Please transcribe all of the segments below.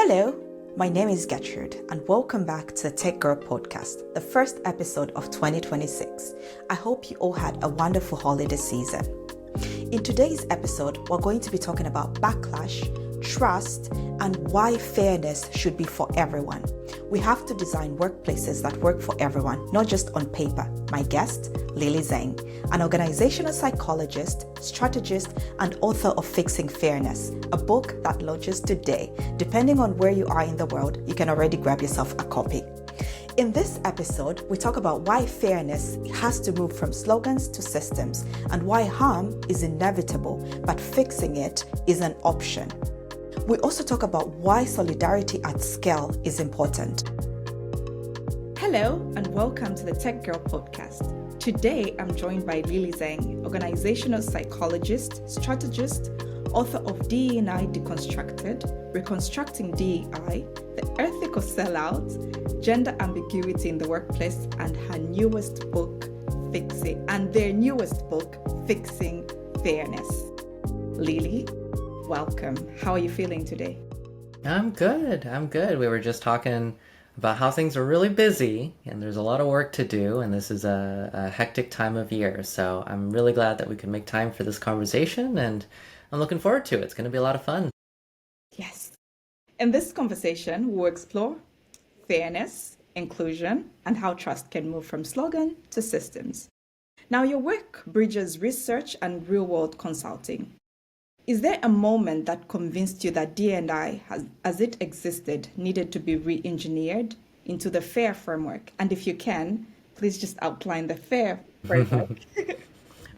Hello, my name is Gertrude, and welcome back to the Tech Girl Podcast, the first episode of 2026. I hope you all had a wonderful holiday season. In today's episode, we're going to be talking about backlash, trust, and why fairness should be for everyone. We have to design workplaces that work for everyone, not just on paper. My guest, Lily Zheng, an organizational psychologist, strategist, and author of Fixing Fairness, a book that launches today. Depending on where you are in the world, you can already grab yourself a copy. In this episode, we talk about why fairness has to move from slogans to systems, and why harm is inevitable, but fixing it is an option. We also talk about why solidarity at scale is important. Hello, and welcome to the Tech Girl Podcast. Today, I'm joined by Lily Zheng, organizational psychologist, strategist, author of DEI Deconstructed, Reconstructing DEI, the Ethical Sellout, Gender Ambiguity in the Workplace, and their newest book, Fixing Fairness. Lily, welcome. How are you feeling today? I'm good. We were just talking about how things are really busy and there's a lot of work to do, and this is a hectic time of year. So I'm really glad that we could make time for this conversation, and I'm looking forward to it. It's going to be a lot of fun. Yes. In this conversation, we'll explore fairness, inclusion, and how trust can move from slogan to systems. Now, your work bridges research and real-world consulting. Is there a moment that convinced you that DEI, as it existed, needed to be re-engineered into the FAIR framework? And if you can, please just outline the FAIR framework.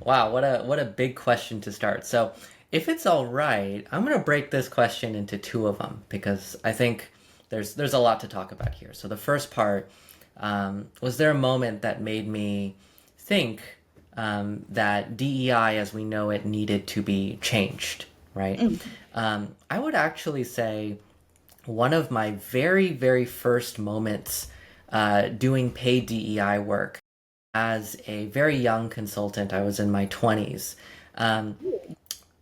Wow, what a big question to start. So if it's all right, I'm going to break this question into two of them, because I think there's a lot to talk about here. So the first part, was there a moment that made me think that DEI as we know it needed to be changed, right? I would actually say one of my very, very first moments doing paid DEI work as a very young consultant, I was in my 20s.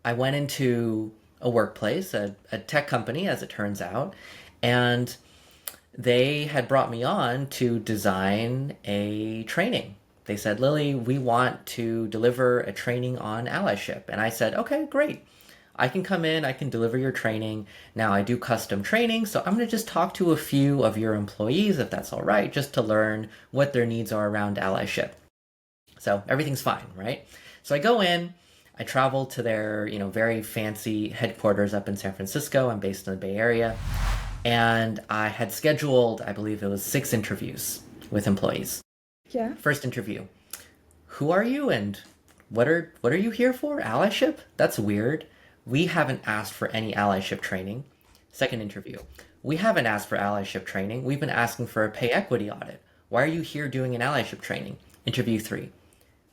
I went into a workplace, a tech company, as it turns out, and they had brought me on to design a training. They said, Lily, we want to deliver a training on allyship. And I said, okay, great. I can come in, I can deliver your training. Now I do custom training, so I'm going to just talk to a few of your employees, if that's all right, just to learn what their needs are around allyship. So everything's fine, right? So I go in, I travel to their, very fancy headquarters up in San Francisco. I'm based in the Bay Area. And I had scheduled, I believe it was 6 interviews with employees. Yeah. First interview. Who are you and what are you here for? Allyship? That's weird. We haven't asked for any allyship training. Second interview. We haven't asked for allyship training. We've been asking for a pay equity audit. Why are you here doing an allyship training? Interview 3.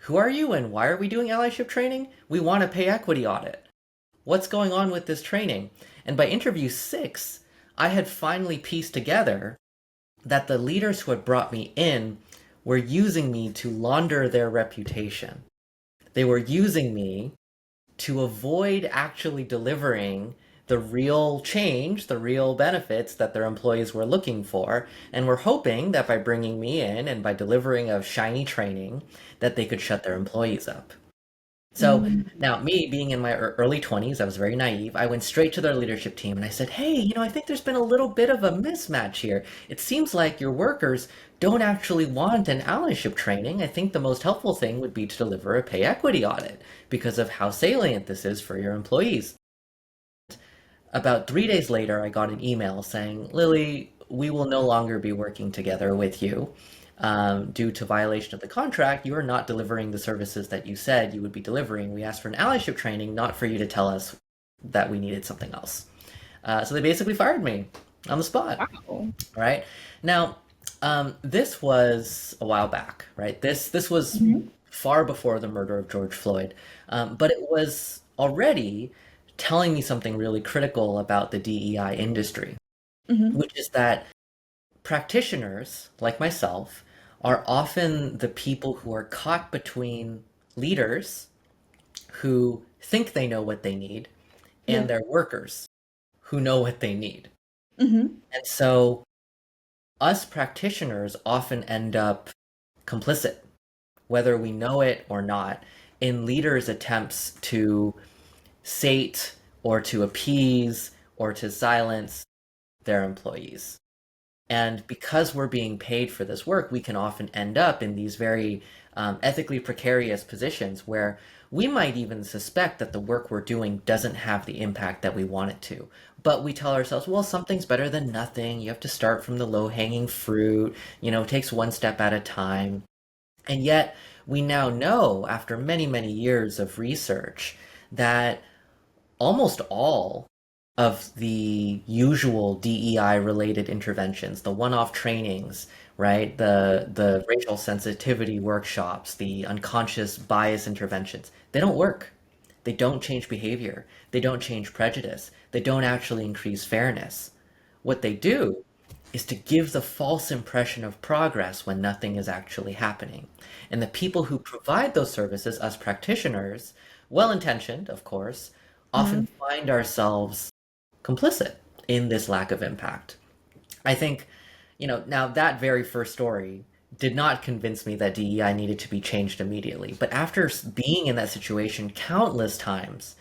Who are you and why are we doing allyship training? We want a pay equity audit. What's going on with this training? And by interview 6, I had finally pieced together that the leaders who had brought me in were using me to launder their reputation. They were using me to avoid actually delivering the real change, the real benefits that their employees were looking for, and were hoping that by bringing me in and by delivering a shiny training, that they could shut their employees up. So now, me being in my early 20s, I was very naive. I went straight to their leadership team and I said, hey, I think there's been a little bit of a mismatch here. It seems like your workers don't actually want an allyship training. I think the most helpful thing would be to deliver a pay equity audit because of how salient this is for your employees. About 3 days later, I got an email saying, Lily, we will no longer be working together with you. Due to violation of the contract, you are not delivering the services that you said you would be delivering. We asked for an allyship training, not for you to tell us that we needed something else. So they basically fired me on the spot. Wow. Right? Now, this was a while back, right? This was far before the murder of George Floyd, but it was already telling me something really critical about the DEI industry, which is that practitioners like myself are often the people who are caught between leaders who think they know what they need and their workers who know what they need. And so us practitioners often end up complicit, whether we know it or not, in leaders' attempts to sate or to appease or to silence their employees. And because we're being paid for this work, we can often end up in these very ethically precarious positions where we might even suspect that the work we're doing doesn't have the impact that we want it to. But we tell ourselves, well, something's better than nothing. You have to start from the low-hanging fruit. It takes one step at a time. And yet, we now know, after many, many years of research, that almost all of the usual DEI related interventions, the one-off trainings, right? The racial sensitivity workshops, the unconscious bias interventions, they don't work. They don't change behavior. They don't change prejudice. They don't actually increase fairness. What they do is to give the false impression of progress when nothing is actually happening. And the people who provide those services, us practitioners, well-intentioned, of course, often find ourselves complicit in this lack of impact. I think, now that very first story did not convince me that DEI needed to be changed immediately. But after being in that situation countless times,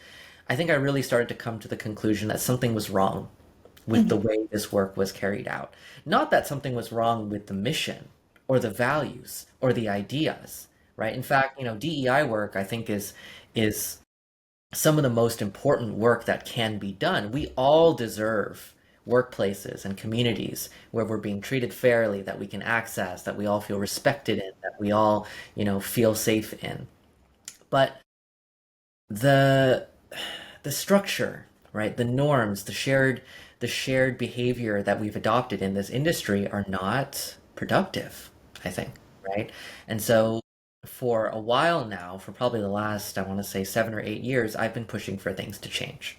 I think I really started to come to the conclusion that something was wrong with the way this work was carried out. Not that something was wrong with the mission or the values or the ideas, right? In fact, DEI work, I think, is some of the most important work that can be done. We all deserve workplaces and communities where we're being treated fairly, that we can access, that we all feel respected in, that we all, feel safe in. But the structure, right, the norms, the shared behavior that we've adopted in this industry are not productive, I think, right? And so for a while now, for probably the last, I want to say 7 or 8 years, I've been pushing for things to change.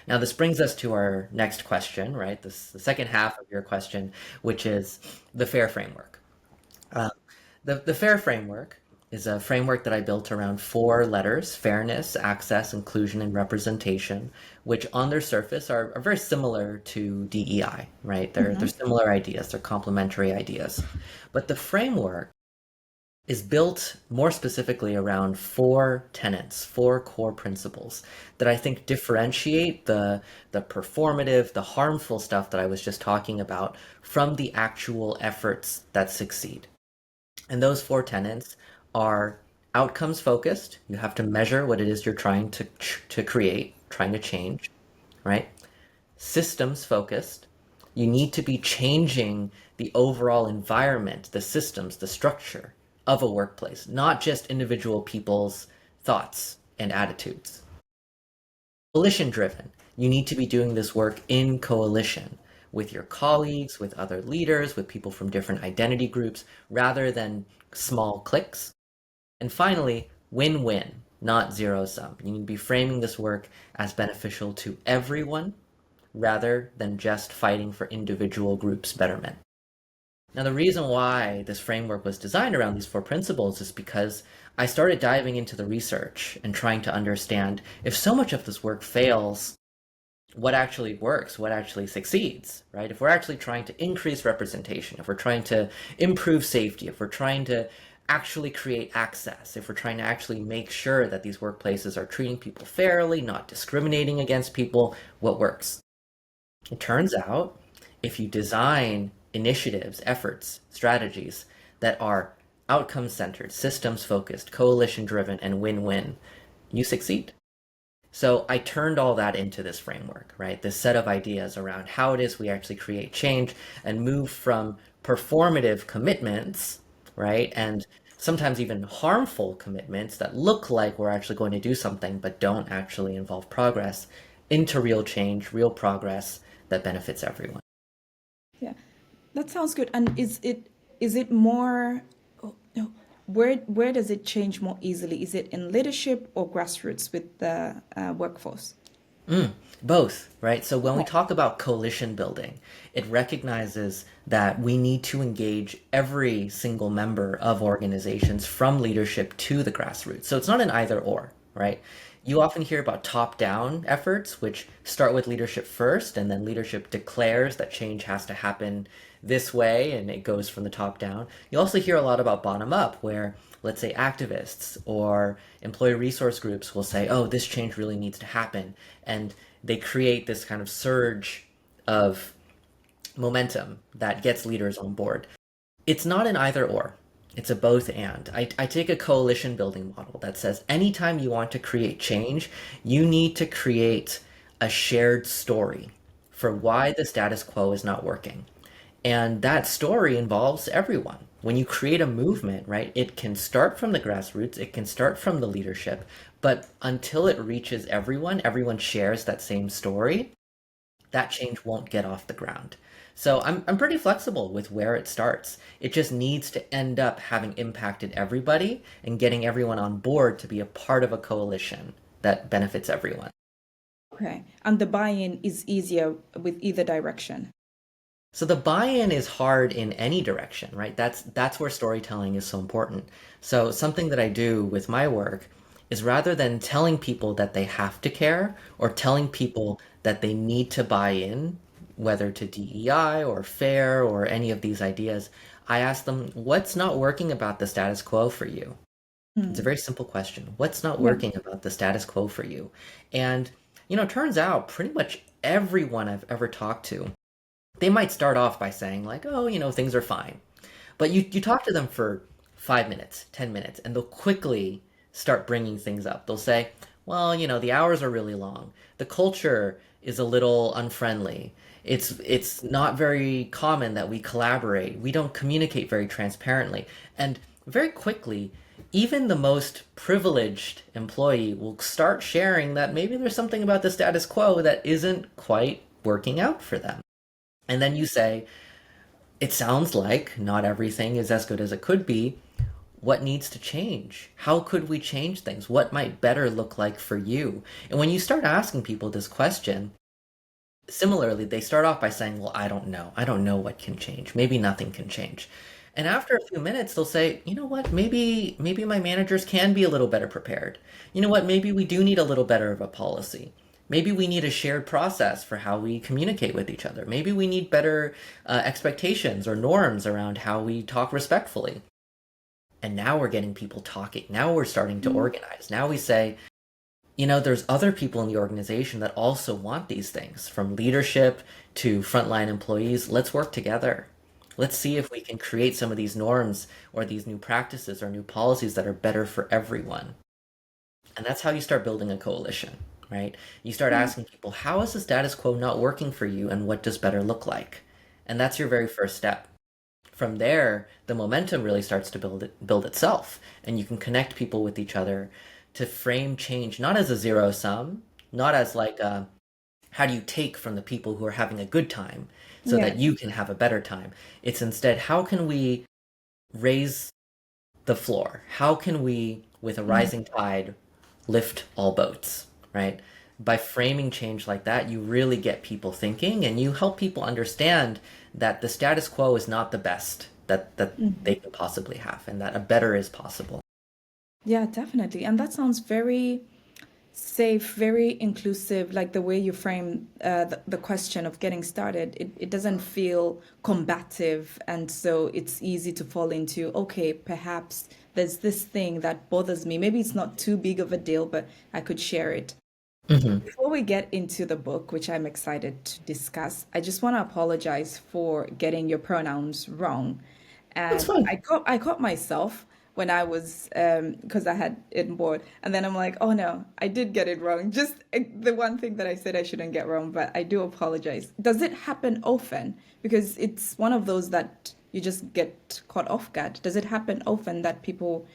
Now, this brings us to our next question, right? The second half of your question, which is the FAIR framework. The FAIR framework is a framework that I built around 4 letters: fairness, access, inclusion, and representation, which on their surface are very similar to DEI, right? They're similar ideas, they're complementary ideas. But the framework is built more specifically around 4 tenets, 4 core principles that I think differentiate the performative, the harmful stuff that I was just talking about from the actual efforts that succeed. And those 4 tenets are outcomes focused. You have to measure what it is you're trying to create, trying to change, right? Systems focused. You need to be changing the overall environment, the systems, the structure of a workplace, not just individual people's thoughts and attitudes. Coalition driven. You need to be doing this work in coalition with your colleagues, with other leaders, with people from different identity groups, rather than small cliques. And finally, win-win, not zero-sum. You need to be framing this work as beneficial to everyone rather than just fighting for individual groups' betterment. Now, the reason why this framework was designed around these 4 principles is because I started diving into the research and trying to understand, if so much of this work fails, what actually works, what actually succeeds, right? If we're actually trying to increase representation, if we're trying to improve safety, if we're trying to actually create access, if we're trying to actually make sure that these workplaces are treating people fairly, not discriminating against people, what works? It turns out, if you design initiatives, efforts, strategies that are outcome-centered, systems-focused, coalition-driven, and win-win, you succeed. So I turned all that into this framework, right? This set of ideas around how it is we actually create change and move from performative commitments, right? And sometimes even harmful commitments that look like we're actually going to do something but don't actually involve progress, into real change, real progress that benefits everyone. Yeah, that sounds good. And is it more, where does it change more easily? Is it in leadership or grassroots with the workforce? Both, right? So when we talk about coalition building, it recognizes that we need to engage every single member of organizations from leadership to the grassroots. So it's not an either or, right? You often hear about top-down efforts, which start with leadership first, and then leadership declares that change has to happen this way, and it goes from the top down. You also hear a lot about bottom-up, where, let's say, activists or employee resource groups will say, oh, this change really needs to happen. And they create this kind of surge of momentum that gets leaders on board. It's not an either or. It's a both and. I take a coalition building model that says anytime you want to create change, you need to create a shared story for why the status quo is not working. And that story involves everyone. When you create a movement, right, it can start from the grassroots, it can start from the leadership, but until it reaches everyone, everyone shares that same story, that change won't get off the ground. So I'm pretty flexible with where it starts. It just needs to end up having impacted everybody and getting everyone on board to be a part of a coalition that benefits everyone. Okay. And the buy-in is easier with either direction. So the buy-in is hard in any direction, right? That's where storytelling is so important. So something that I do with my work is rather than telling people that they have to care or telling people that they need to buy in, whether to DEI or FAIR or any of these ideas, I ask them, what's not working about the status quo for you? It's a very simple question. What's not Yeah. working about the status quo for you? And, turns out pretty much everyone I've ever talked to, they might start off by saying like, oh, things are fine. But you talk to them for 5 minutes, 10 minutes, and they'll quickly start bringing things up. They'll say, well, the hours are really long. The culture is a little unfriendly. It's not very common that we collaborate. We don't communicate very transparently. And very quickly, even the most privileged employee will start sharing that maybe there's something about the status quo that isn't quite working out for them. And then you say, it sounds like not everything is as good as it could be. What needs to change? How could we change things? What might better look like for you? And when you start asking people this question, similarly, they start off by saying, well, I don't know. I don't know what can change. Maybe nothing can change. And after a few minutes, they'll say, you know what, maybe my managers can be a little better prepared. You know what, maybe we do need a little better of a policy. Maybe we need a shared process for how we communicate with each other. Maybe we need better expectations or norms around how we talk respectfully. And now we're getting people talking. Now we're starting to organize. Now we say, there's other people in the organization that also want these things, from leadership to frontline employees. Let's work together. Let's see if we can create some of these norms or these new practices or new policies that are better for everyone. And that's how you start building a coalition, right? You start asking people, how is the status quo not working for you, and what does better look like? And that's your very first step. From there, the momentum really starts to build itself, and you can connect people with each other to frame change not as a zero sum, not as like how do you take from the people who are having a good time so that you can have a better time. It's instead, how can we raise the floor? How can we, with a rising tide, lift all boats, right? By framing change like that, you really get people thinking, and you help people understand that the status quo is not the best that they can possibly have, and that a better is possible. Yeah, definitely. And that sounds very safe, very inclusive, like the way you frame the question of getting started. It doesn't feel combative. And so it's easy to fall into, okay, perhaps there's this thing that bothers me. Maybe it's not too big of a deal, but I could share it. Before we get into the book, which I'm excited to discuss, I just want to apologize for getting your pronouns wrong. That's And fun. I caught myself when I was because I had it on board, and then I'm like, oh no, I did get it wrong. Just the one thing that I said I shouldn't get wrong, but I do apologize. Does it happen often? Because it's one of those that you just get caught off guard. Does it happen often that people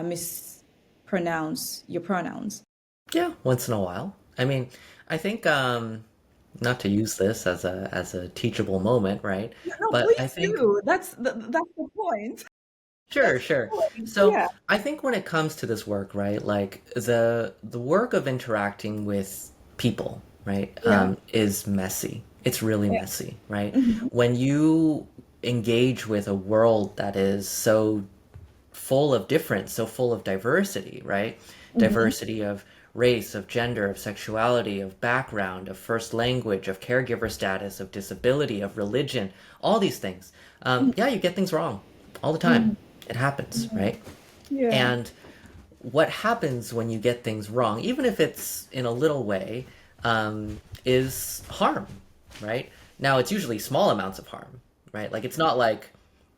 mispronounce your pronouns? Yeah, once in a while. I mean, I think not to use this as a teachable moment, right? No, But I please think do. That's the point. sure, That's the sure. point. So Yeah. I think when it comes to this work, right, like the work of interacting with people, right, Yeah. is messy. It's really Yeah. messy, right? Mhm. When you engage with a world that is so full of difference, so full of diversity, right? Mhm. Diversity of race, of gender, of sexuality, of background, of first language, of caregiver status, of disability, of religion, all these things. Yeah, you get things wrong all the time. Mm, It happens, right? yeah. And what happens when you get things wrong, even if it's in a little way, is harm, right? Now, it's usually small amounts of harm, right? Like, it's not like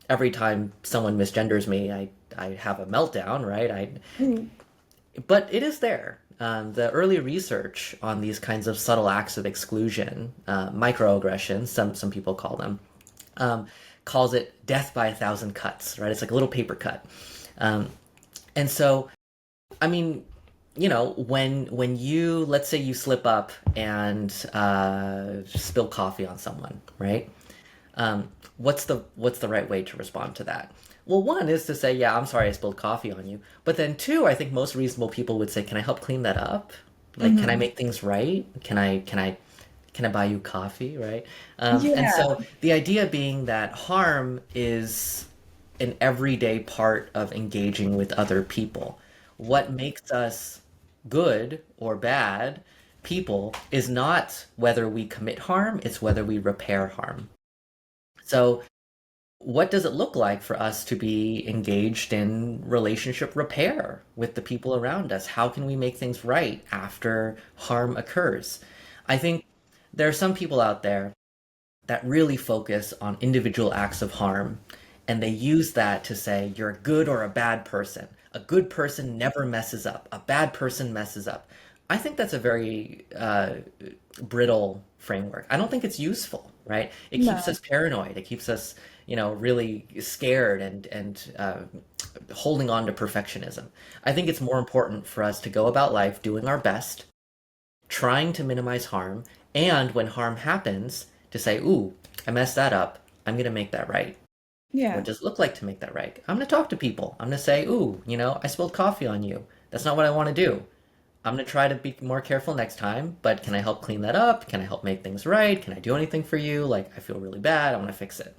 every time someone misgenders me, I have a meltdown, right? Mm, But it is there. The early research on these kinds of subtle acts of exclusion, microaggressions, some people call them, um, calls it death by a thousand cuts, right? It's like a little paper cut. Um, and so I mean, when you let's say you slip up and spill coffee on someone, right? What's the right way to respond to that? Well, one is to say, yeah, I'm sorry I spilled coffee on you. But then two, I think most reasonable people would say, can I help clean that up? Like, can I mhm. make things right? Can I buy you coffee, right? And Yeah. so the idea being that harm is an everyday part of engaging with other people. What makes us good or bad people is not whether we commit harm, it's whether we repair harm. So, what does it look like for us to be engaged in relationship repair with the people around us? How can we make things right after harm occurs? I think there are some people out there that really focus on individual acts of harm, and they use that to say you're a good or a bad person. A good person never messes up. A bad person messes up. I think that's a very brittle framework. I don't think it's useful, right? It keeps No. us paranoid. It keeps us, really scared and holding on to perfectionism. I think it's more important for us to go about life doing our best, trying to minimize harm, and when harm happens, to say, ooh, I messed that up. I'm going to make that right. What Yeah. does it look like to make that right? I'm going to talk to people. I'm going to say, ooh, I spilled coffee on you. That's not what I want to do. I'm going to try to be more careful next time, but can I help clean that up? Can I help make things right? Can I do anything for you? Like, I feel really bad. I want to fix it.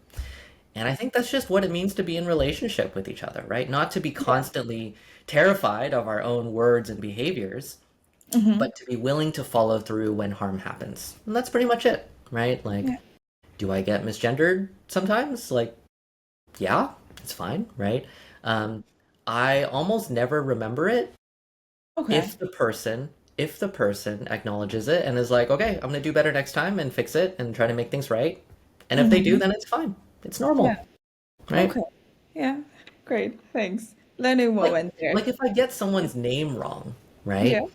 And I think that's just what it means to be in relationship with each other, right? Not to be Yeah. constantly terrified of our own words and behaviors, Hmm. but to be willing to follow through when harm happens. And that's pretty much it, right? Like, Yeah. do I get misgendered sometimes? Like, yeah, it's fine, right? Um, I almost never remember it Okay. if the person if the person acknowledges it and is like, okay, I'm gonna do better next time and fix it and try to make things right. And if they do, Hmm. then it's fine. It's Yeah. normal, right? Okay. Yeah. Great. Thanks. Learning Like moment there. like if I get someone's name wrong, Yeah. right?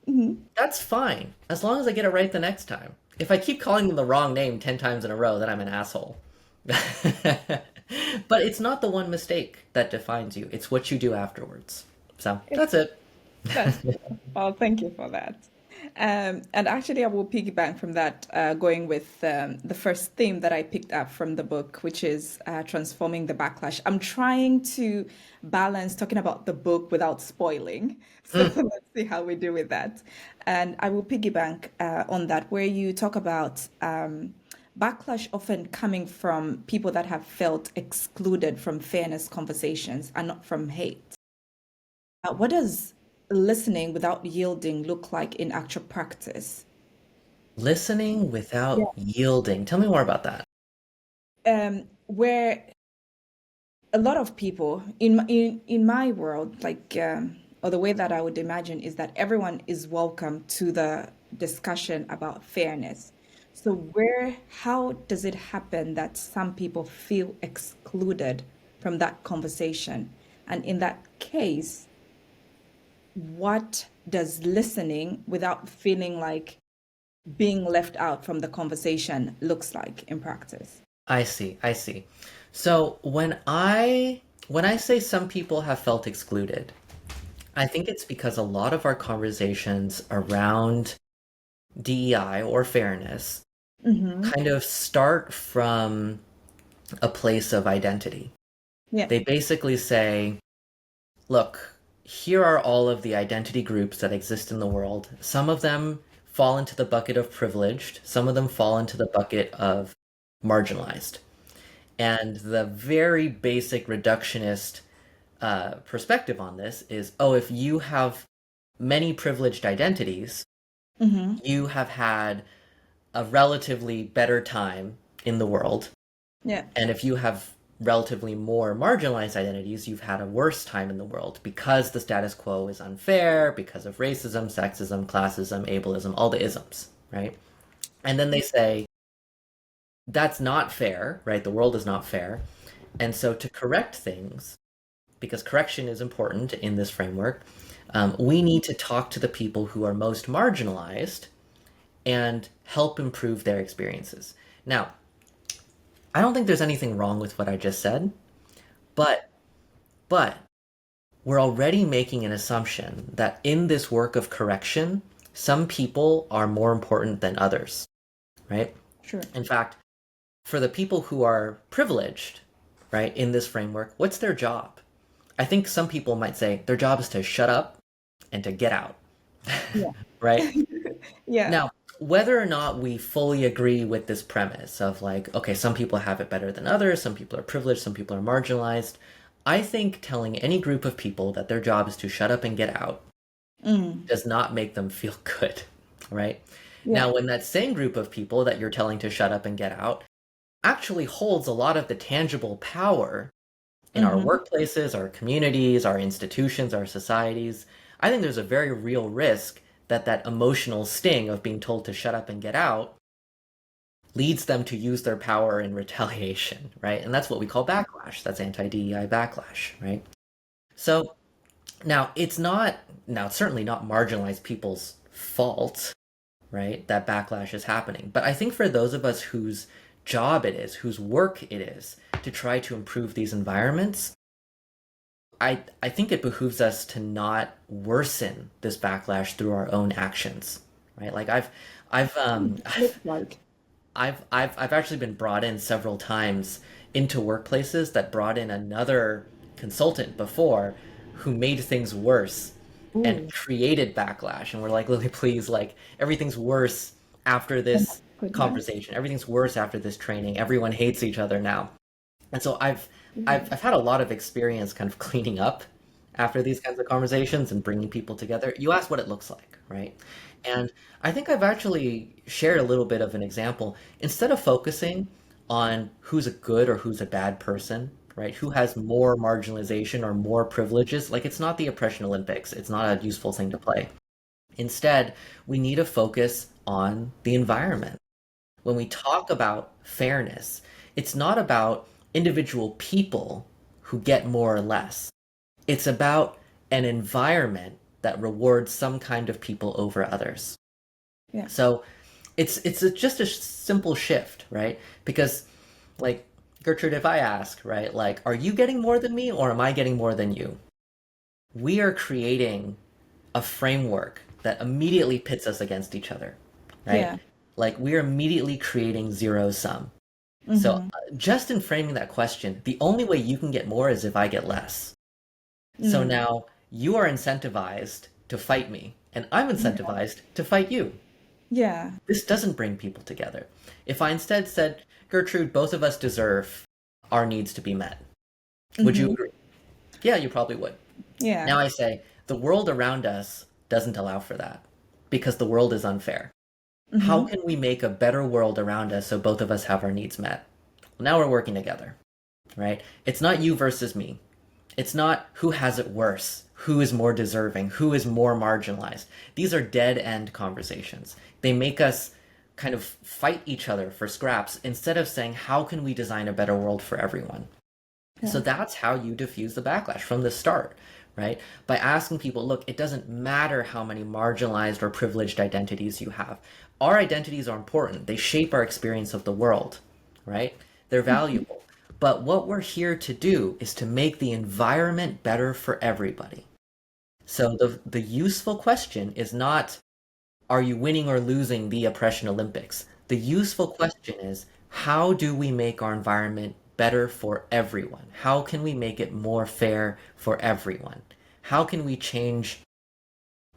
Hmm. That's fine, as long as I get it right the next time. If I keep calling them the wrong name 10 times in a row, then I'm an asshole. But it's not the one mistake that defines you, it's what you do afterwards. So that's it. That's true. Well, thank you for that. And actually, I will piggyback from that, going with the first theme that I picked up from the book, which is transforming the backlash. I'm trying to balance talking about the book without spoiling. So Mm, let's see how we do with that. And I will piggyback on that, where you talk about backlash often coming from people that have felt excluded from fairness conversations and not from hate. What does listening without yielding look like in actual practice? listening Yeah. without yielding. Tell me more about that. Where a lot of people in my world, like or the way that I would imagine is that everyone is welcome to the discussion about fairness. So how does it happen that some people feel excluded from that conversation? And in that case, what does listening without feeling like being left out from the conversation looks like in practice? I see. I see. So when I say some people have felt excluded, I think it's because a lot of our conversations around DEI or fairness Hmm. kind of start from a place of identity. Yeah. They basically say, look, here are all of the identity groups that exist in the world. Some of them fall into the bucket of privileged, some of them fall into the bucket of marginalized. And the very basic reductionist perspective on this is, oh, if you have many privileged identities, Mm-hmm. you have had a relatively better time in the world. Yeah. And if you have relatively more marginalized identities, you've had a worse time in the world because the status quo is unfair, because of racism, sexism, classism, ableism, all the isms, right? And then they say, that's not fair, right? The world is not fair. And so to correct things, because correction is important in this framework, we need to talk to the people who are most marginalized and help improve their experiences. Now, I don't think there's anything wrong with what I just said, but but we're already making an assumption that in this work of correction, some people are more important than others, right? Sure. In fact, for the people who are privileged, right, in this framework, what's their job? I think some people might say their job is to shut up and to get out, Yeah. right? Yeah. Now, whether or not we fully agree with this premise of like, okay, some people have it better than others, some people are privileged, some people are marginalized, I think telling any group of people that their job is to shut up and get out does not make them feel good, right? Yeah. Now, when that same group of people that you're telling to shut up and get out actually holds a lot of the tangible power in our workplaces, our communities, our institutions, our societies, I think there's a very real risk that that emotional sting of being told to shut up and get out leads them to use their power in retaliation, right? And that's what we call backlash. That's anti-DEI backlash, right? So now it's certainly not marginalized people's fault, right? That backlash is happening. But I think for those of us whose job it is, whose work it is to try to improve these environments, I think it behooves us to not worsen this backlash through our own actions, right? Like I've Looks like. I've actually been brought in several times into workplaces that brought in another consultant before who made things worse and Ooh. created backlash. And we're like, Lily, please, like everything's worse after Oh my this goodness. conversation. Everything's worse after this training. Everyone hates each other now. And so I've had a lot of experience kind of cleaning up after these kinds of conversations and bringing people together. You asked what it looks like, right? And I think I've actually shared a little bit of an example. Instead of focusing on who's a good or who's a bad person, right? Who has more marginalization or more privileges, like it's not the oppression Olympics. It's not a useful thing to play. Instead, we need to focus on the environment. When we talk about fairness, it's not about individual people who get more or less. It's about an environment that rewards some kind of people over others. Yeah. So just a simple shift, right? Because like Gertrude, if I ask, right, like, are you getting more than me or am I getting more than you? We are creating a framework that immediately pits us against each other, right? Yeah. Like we're immediately creating zero sum. So just in framing that question, the only way you can get more is if I get less. So now you are incentivized to fight me, and I'm incentivized to fight you. Yeah. This doesn't bring people together. If I instead said, Gertrude, both of us deserve our needs to be met, would you agree? Yeah, you probably would. Yeah. Now I say, the world around us doesn't allow for that because the world is unfair. How can we make a better world around us so both of us have our needs met? Well, now we're working together, right? It's not you versus me. It's not who has it worse, who is more deserving, who is more marginalized. These are dead end conversations. They make us kind of fight each other for scraps instead of saying, how can we design a better world for everyone? Yeah. So that's how you diffuse the backlash from the start, right? By asking people, look, it doesn't matter how many marginalized or privileged identities you have. Our identities are important. They shape our experience of the world, right? They're valuable. But what we're here to do is to make the environment better for everybody. So the useful question is not, are you winning or losing the oppression Olympics? The useful question is, how do we make our environment better for everyone? How can we make it more fair for everyone? How can we change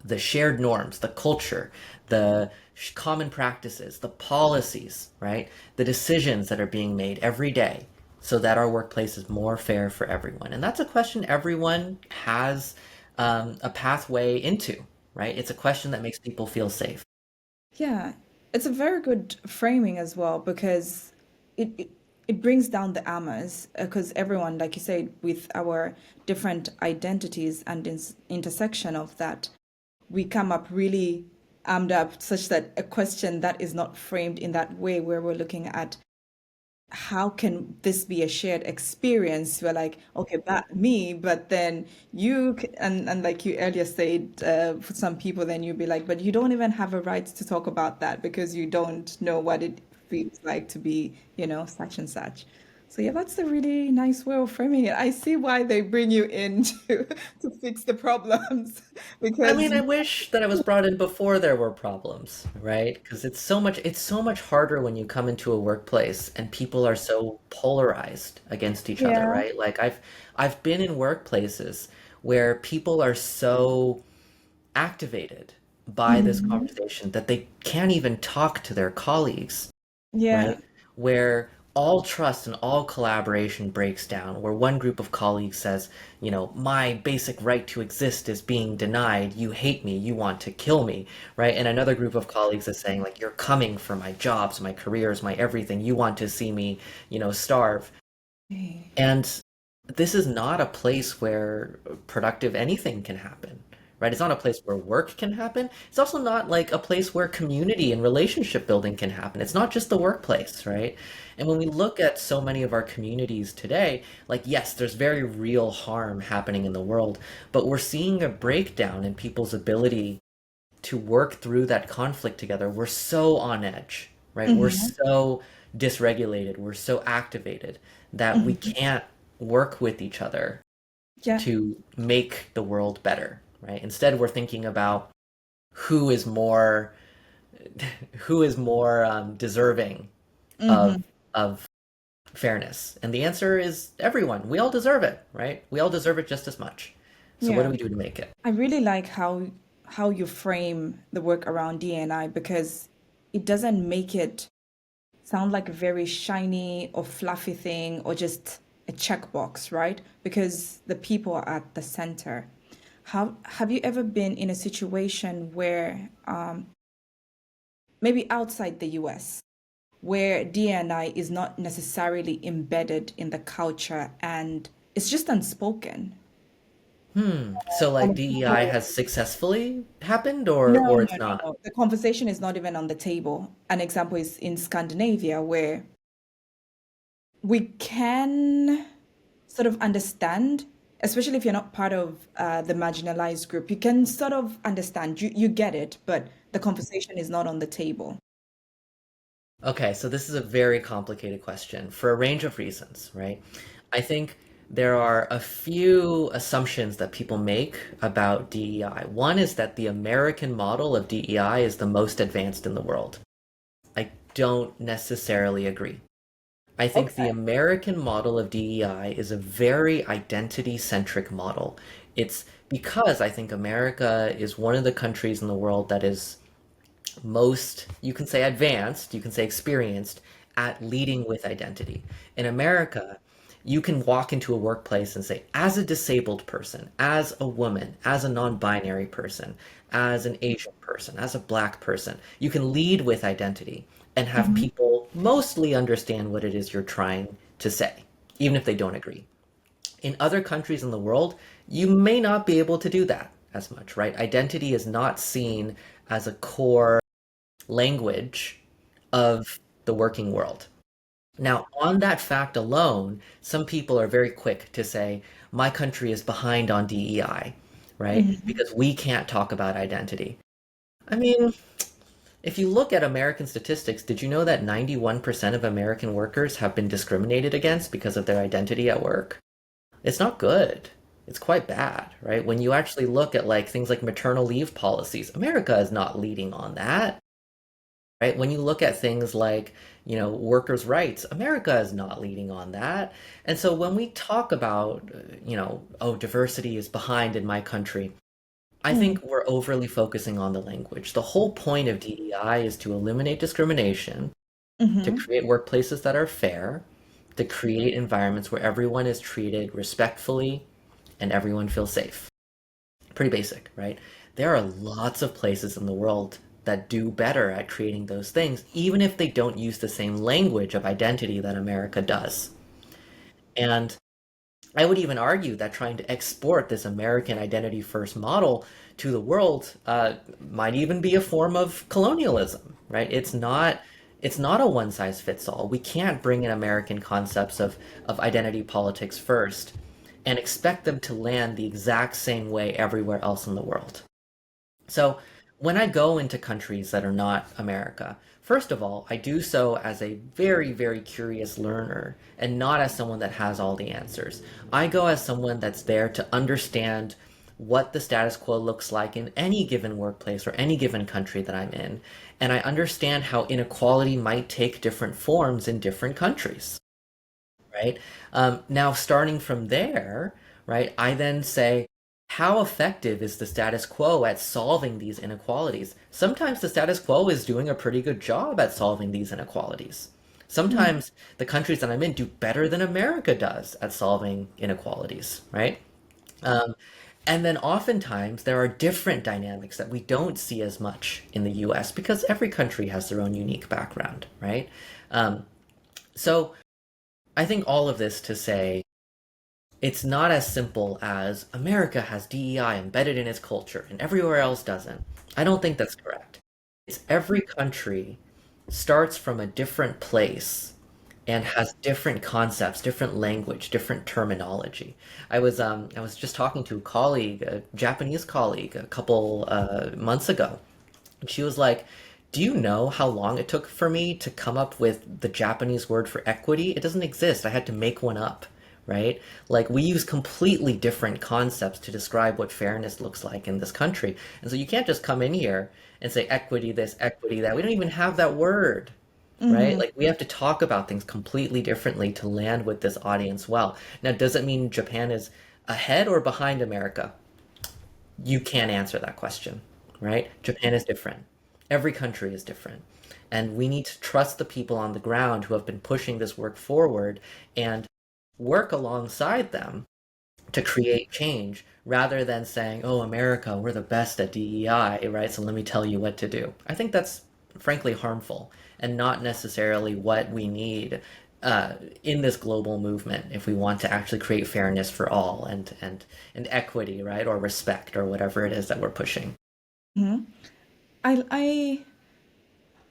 the shared norms, the culture, the common practices, the policies, right? The decisions that are being made every day so that our workplace is more fair for everyone? And that's a question everyone has a pathway into, right? It's a question that makes people feel safe. Yeah, it's a very good framing as well because it it brings down the armors because everyone, like you said, with our different identities and intersection of that, we come up really armed up such that a question that is not framed in that way where we're looking at how can this be a shared experience? We're like, okay, but me, but then and like you earlier said, for some people, then you'd be like, but you don't even have a right to talk about that because you don't know what it feels like to be, such and such. So yeah, that's a really nice way of framing it. I see why they bring you in to fix the problems I because mean, I wish that I was brought in before there were problems, right? Because it's so much harder when you come into a workplace and people are so polarized against each other, yeah. right? Like I've been in workplaces where people are so activated by this Mhm. conversation that they can't even talk to their colleagues, Yeah. right? Where all trust and all collaboration breaks down, where one group of colleagues says, my basic right to exist is being denied. You hate me. You want to kill me, right? And another group of colleagues is saying, like, you're coming for my jobs, my careers, my everything. You want to see me, starve. Okay. And this is not a place where productive anything can happen, right? It's not a place where work can happen. It's also not like a place where community and relationship building can happen. It's not just the workplace, right? And when we look at so many of our communities today, like, yes, there's very real harm happening in the world, but we're seeing a breakdown in people's ability to work through that conflict together. We're so on edge, right? We're Hmm. so dysregulated, we're so activated that we Hmm. can't work with each other Yeah. to make the world better, right? Instead, we're thinking about who is more deserving of Hmm. of fairness, and the answer is everyone. We all deserve it, right? We all deserve it just as much. So what do Yeah. we do to make it? I really like how you frame the work around DNI because it doesn't make it sound like a very shiny or fluffy thing or just a checkbox, right? Because the people are at the center. How have you ever been in a situation where maybe outside the US where DNI is not necessarily embedded in the culture and it's just unspoken? So And like DEI people has successfully happened, or No, or no, it's no, not? no. The conversation is not even on the table. An example is in Scandinavia, where we can sort of understand, especially if you're not part of the marginalized group, you can sort of understand, you get it, but the conversation is not on the table. Okay, so this is a very complicated question for a range of reasons, right? I think there are a few assumptions that people make about DEI. One is that the American model of DEI is the most advanced in the world. I don't necessarily agree. I think the Okay. American model of DEI is a very identity-centric model. It's because I think America is one of the countries in the world that is most, you can say advanced, you can say experienced at leading with identity. In America, you can walk into a workplace and say, as a disabled person, as a woman, as a non binary person, as an Asian person, as a black person, you can lead with identity and have Hmm. people mostly understand what it is you're trying to say, even if they don't agree. In other countries in the world, you may not be able to do that as much, right? Identity is not seen as a core language of the working world. Now, on that fact alone, some people are very quick to say, my country is behind on DEI, right? Hmm. Because we can't talk about identity. I mean, if you look at American statistics, did you know that 91% of American workers have been discriminated against because of their identity at work? It's not good. It's quite bad, right? When you actually look at like things like maternal leave policies, America is not leading on that, right? When you look at things like, workers' rights, America is not leading on that. And so when we talk about, oh, diversity is behind in my country, I think we're overly focusing on the language. The whole point of DEI is to eliminate discrimination, to Hmm. create workplaces that are fair, to create environments where everyone is treated respectfully and everyone feels safe. Pretty basic, right? There are lots of places in the world that do better at creating those things, even if they don't use the same language of identity that America does. And I would even argue that trying to export this American identity first model to the world might even be a form of colonialism, right? It's not a one size fits all. We can't bring in American concepts of identity politics first and expect them to land the exact same way everywhere else in the world. So when I go into countries that are not America, first of all, I do so as a very, very curious learner and not as someone that has all the answers. I go as someone that's there to understand what the status quo looks like in any given workplace or any given country that I'm in. And I understand how inequality might take different forms in different countries, right? Now, starting from there, right, I then say, how effective is the status quo at solving these inequalities? Sometimes the status quo is doing a pretty good job at solving these inequalities. Sometimes the countries that I'm in do better than America does at solving inequalities, right? Um, and then oftentimes there are different dynamics that we don't see as much in the US because every country has their own unique background, right? Um, so I think all of this to say it's not as simple as America has DEI embedded in its culture and everywhere else doesn't. I don't think that's correct. It's every country starts from a different place and has different concepts, different language, different terminology. I was just talking to a colleague, a Japanese colleague, a couple months ago, and she was like, "Do you know how long it took for me to come up with the Japanese word for equity? It doesn't exist. I had to make one up." Right? Like we use completely different concepts to describe what fairness looks like in this country. And so you can't just come in here and say equity this, equity that. We don't even have that word, right? Mm-hmm. Like we have to talk about things completely differently to land with this audience well. Now, does it mean Japan is ahead or behind America? You can't answer that question, right? Japan is different. Every country is different. And we need to trust the people on the ground who have been pushing this work forward and work alongside them to create change rather than saying, oh, America, we're the best at DEI, right? So let me tell you what to do. I think that's frankly harmful and not necessarily what we need in this global movement if we want to actually create fairness for all and equity, right? Or respect or whatever it is that we're pushing. Mm-hmm. I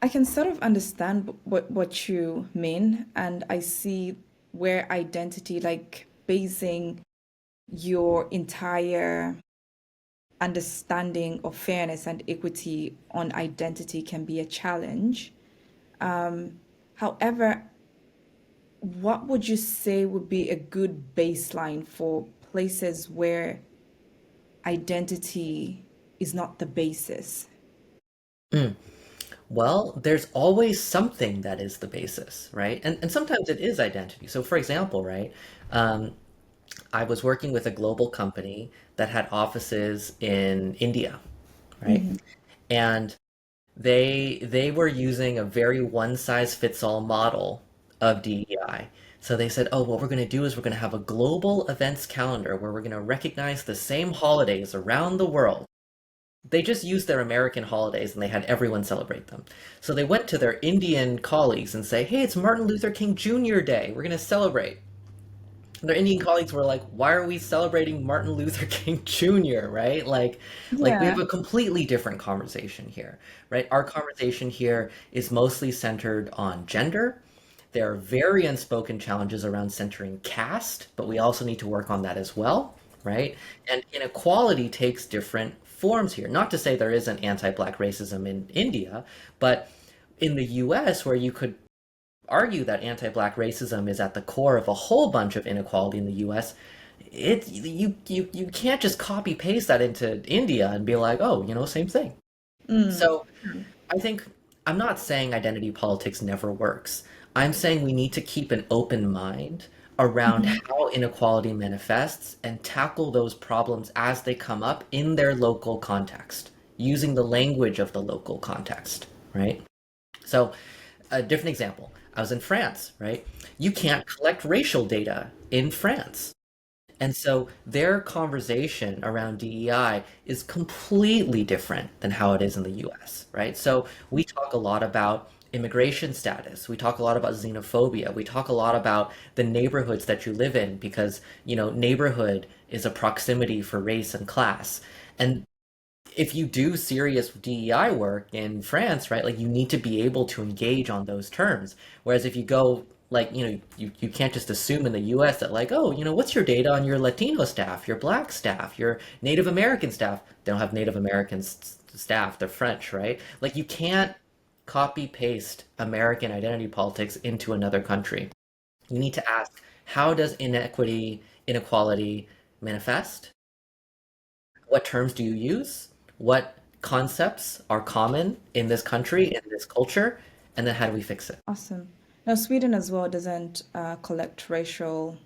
I can sort of understand what you mean, and I see where identity, like basing your entire understanding of fairness and equity on identity can be a challenge. However, what would you say would be a good baseline for places where identity is not the basis? Mm. Well, there's always something that is the basis, right? And sometimes it is identity. So, for example, right, um, I was working with a global company that had offices in India, right? Mm-hmm. And they were using a very one size fits all model of DEI. So they said, "Oh, what we're going to do is we're going to have a global events calendar where we're going to recognize the same holidays around the world." They just used their American holidays and they had everyone celebrate them. So they went to their Indian colleagues and say, "Hey, it's Martin Luther King Jr. Day. We're going to celebrate." Their Indian colleagues were like, "Why are we celebrating Martin Luther King Jr.?" Right? Like we have Yeah. a completely different conversation here, right? Our conversation here is mostly centered on gender. There are very unspoken challenges around centering caste, but we also need to work on that as well, right? And inequality takes different forms here. Not to say there isn't anti-black racism in India, but in the US, where you could argue that anti-black racism is at the core of a whole bunch of inequality in the US, you can't just copy paste that into India and be like, oh, same thing. Mm. So I think I'm not saying identity politics never works. I'm saying we need to keep an open mind around Mhm. how inequality manifests and tackle those problems as they come up in their local context, using the language of the local context, right? So, a different example. I was in France, right? You can't collect racial data in France. And so their conversation around DEI is completely different than how it is in the US, right? So we talk a lot about immigration status. We talk a lot about xenophobia. We talk a lot about the neighborhoods that you live in because, neighborhood is a proximity for race and class. And if you do serious DEI work in France, right, like you need to be able to engage on those terms. Whereas if you go, like, you can't just assume in the US that, like, oh, what's your data on your Latino staff, your Black staff, your Native American staff? They don't have Native American staff, they're French, right? Like, you can't copy paste American identity politics into another country. You need to ask, how does inequality manifest? What terms do you use? What concepts are common in this country, in this culture? And then how do we fix it? Awesome. Now, Sweden as well doesn't collect racial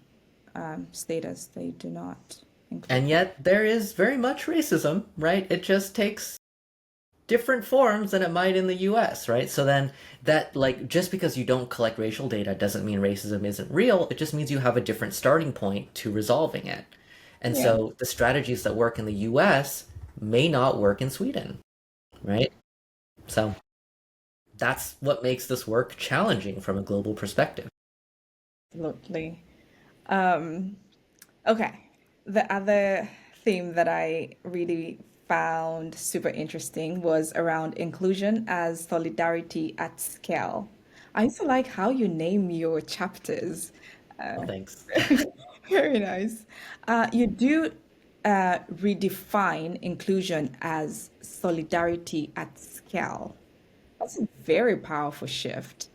status. They do not include. And yet there is very much racism, right? It just takes different forms than it might in the US, right? So then that, like, just because you don't collect racial data doesn't mean racism isn't real. It just means you have a different starting point to resolving it. And Yeah. so the strategies that work in the US may not work in Sweden, right? So that's what makes this work challenging from a global perspective. Absolutely. Um, okay. The other theme that I really found super interesting was around inclusion as solidarity at scale. I also like how you name your chapters. Oh, thanks. Very nice. You do redefine inclusion as solidarity at scale. That's a very powerful shift.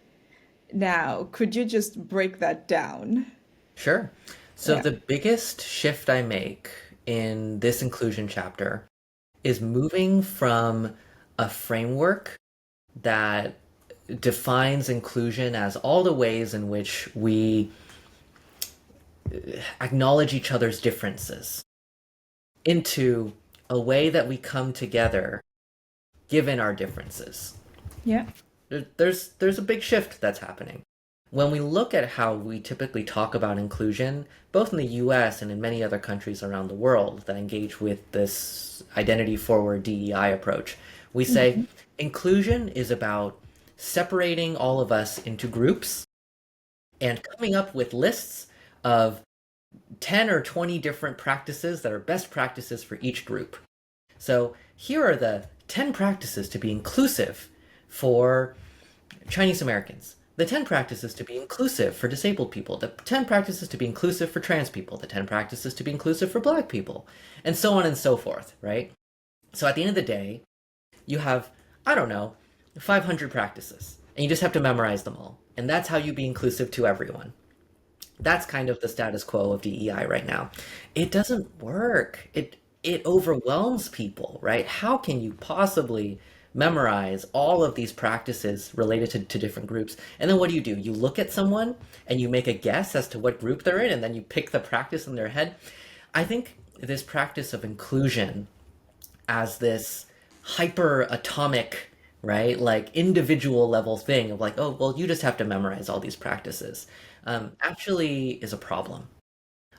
Now, could you just break that down? Sure. So Yeah. the biggest shift I make in this inclusion chapter is moving from a framework that defines inclusion as all the ways in which we acknowledge each other's differences into a way that we come together given our differences. Yeah. There's a big shift that's happening. When we look at how we typically talk about inclusion, both in the US and in many other countries around the world that engage with this identity forward DEI approach, we say inclusion is about separating all of us into groups and coming up with lists of 10 or 20 different practices that are best practices for each group. So here are the 10 practices to be inclusive for Chinese Americans, the 10 practices to be inclusive for disabled people, the 10 practices to be inclusive for trans people, the 10 practices to be inclusive for Black people, and so on and so forth, right? So at the end of the day, you have, I don't know, 500 practices, and you just have to memorize them all. And that's how you be inclusive to everyone. That's kind of the status quo of DEI right now. It doesn't work. It overwhelms people, right? How can you possibly memorize all of these practices related to different groups? And then what do? You look at someone and you make a guess as to what group they're in, and then you pick the practice in their head. I think this practice of inclusion as this hyper atomic, right, like individual level thing of like, oh, well, you just have to memorize all these practices, actually is a problem.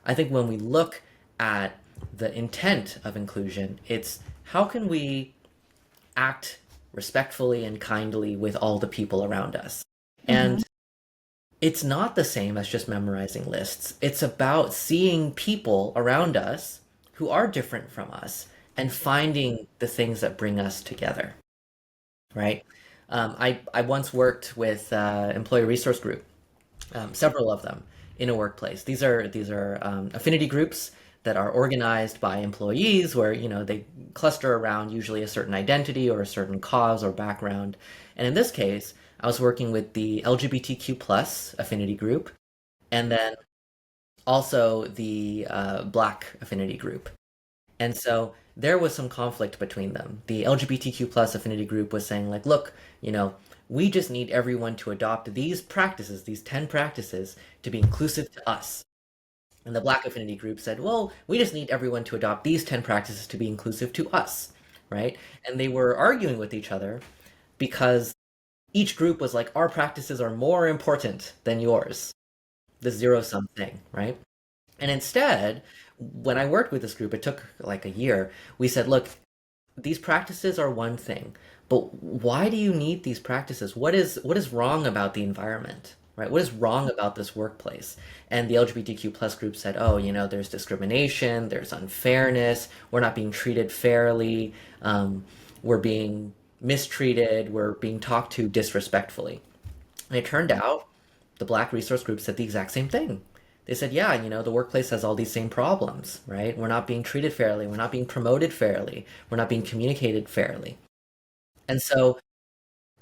I think when we look at the intent of inclusion, it's how can we act respectfully and kindly with all the people around us? And it's not the same as just memorizing lists. It's about seeing people around us who are different from us and finding the things that bring us together, right? I once worked with employee resource group, several of them in a workplace. These are affinity groups that are organized by employees where they cluster around usually a certain identity or a certain cause or background. And in this case, I was working with the LGBTQ plus affinity group and then also the Black affinity group. And so there was some conflict between them. The LGBTQ plus affinity group was saying like, look, we just need everyone to adopt these practices, these 10 practices, to be inclusive to us. And the Black affinity group said, well, we just need everyone to adopt these 10 practices to be inclusive to us, right? And they were arguing with each other because each group was like, our practices are more important than yours. The zero-sum thing, right? And instead, when I worked with this group, it took like a year. We said, look, these practices are one thing, but why do you need these practices? What is wrong about the environment, right? What is wrong about this workplace? And the LGBTQ plus group said, oh, there's discrimination, there's unfairness, we're not being treated fairly, we're being mistreated, we're being talked to disrespectfully. And it turned out the Black resource group said the exact same thing. They said, yeah, the workplace has all these same problems, right? We're not being treated fairly. We're not being promoted fairly. We're not being communicated fairly. And so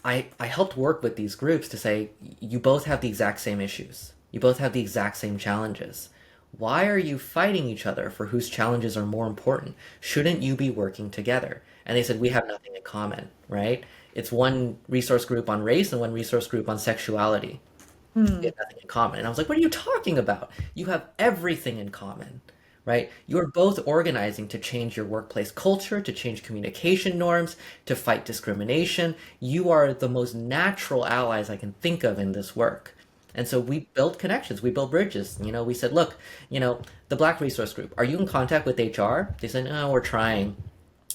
I helped work with these groups to say, you both have the exact same issues. You both have the exact same challenges. Why are you fighting each other for whose challenges are more important? Shouldn't you be working together? And they said, we have nothing in common, right? It's one resource group on race and one resource group on sexuality. We have nothing in common. And I was like, what are you talking about? You have everything in common, right? You're both organizing to change your workplace culture, to change communication norms, to fight discrimination. You are the most natural allies I can think of in this work. And so we built connections, we built bridges. We said, look, the Black resource group, are you in contact with HR? They said, no, we're trying,